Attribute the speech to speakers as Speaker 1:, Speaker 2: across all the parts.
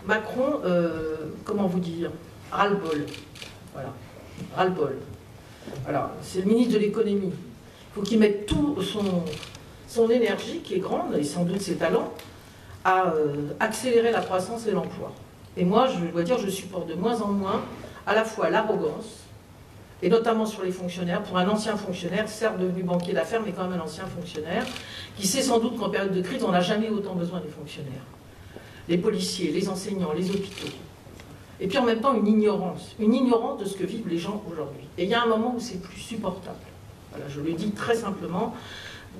Speaker 1: Macron, comment vous dire, ras-le-bol. Voilà, ras-le-bol. Alors, c'est le ministre de l'économie. Il faut qu'il mette tout son énergie, qui est grande, et sans doute ses talents, à accélérer la croissance et l'emploi. Et moi, je dois dire, je supporte de moins en moins à la fois l'arrogance, et notamment sur les fonctionnaires, pour un ancien fonctionnaire, certes devenu banquier d'affaires, mais quand même un ancien fonctionnaire, qui sait sans doute qu'en période de crise, on n'a jamais autant besoin des fonctionnaires. Les policiers, les enseignants, les hôpitaux. Et puis en même temps, une ignorance de ce que vivent les gens aujourd'hui. Et il y a un moment où c'est plus supportable. Voilà, je le dis très simplement,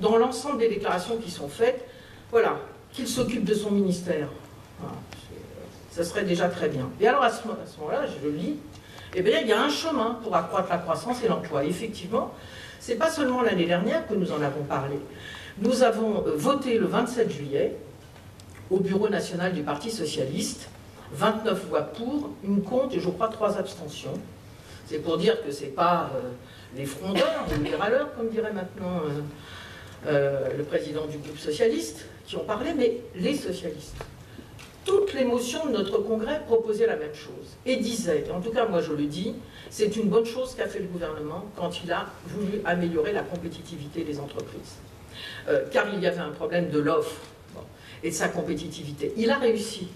Speaker 1: dans l'ensemble des déclarations qui sont faites, voilà, qu'il s'occupe de son ministère. Voilà, ça serait déjà très bien. Et alors à ce moment-là, je le lis, eh bien, il y a un chemin pour accroître la croissance et l'emploi. Effectivement, ce n'est pas seulement l'année dernière que nous en avons parlé. Nous avons voté le 27 juillet, au Bureau national du Parti socialiste, 29 voix pour, une contre et je crois 3 abstentions. C'est pour dire que ce n'est pas les frondeurs ou les râleurs, comme dirait maintenant le président du groupe socialiste, qui ont parlé, mais les socialistes. Toutes les motions de notre congrès proposaient la même chose et disaient, en tout cas moi je le dis, c'est une bonne chose qu'a fait le gouvernement quand il a voulu améliorer la compétitivité des entreprises. Car il y avait un problème de l'offre et de sa compétitivité. Il a réussi.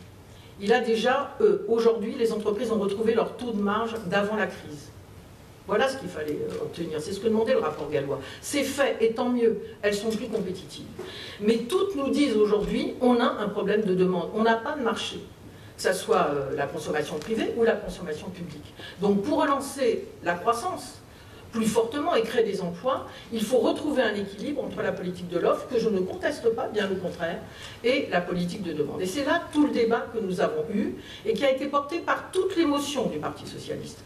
Speaker 1: Il a déjà, aujourd'hui, les entreprises ont retrouvé leur taux de marge d'avant la crise. Voilà ce qu'il fallait obtenir. C'est ce que demandait le rapport Gallois. C'est fait, et tant mieux, elles sont plus compétitives. Mais toutes nous disent aujourd'hui, on a un problème de demande. On n'a pas de marché, que ce soit la consommation privée ou la consommation publique. Donc pour relancer la croissance plus fortement et créer des emplois, il faut retrouver un équilibre entre la politique de l'offre, que je ne conteste pas, bien au contraire, et la politique de demande. Et c'est là tout le débat que nous avons eu et qui a été porté par toutes les motions du Parti socialiste.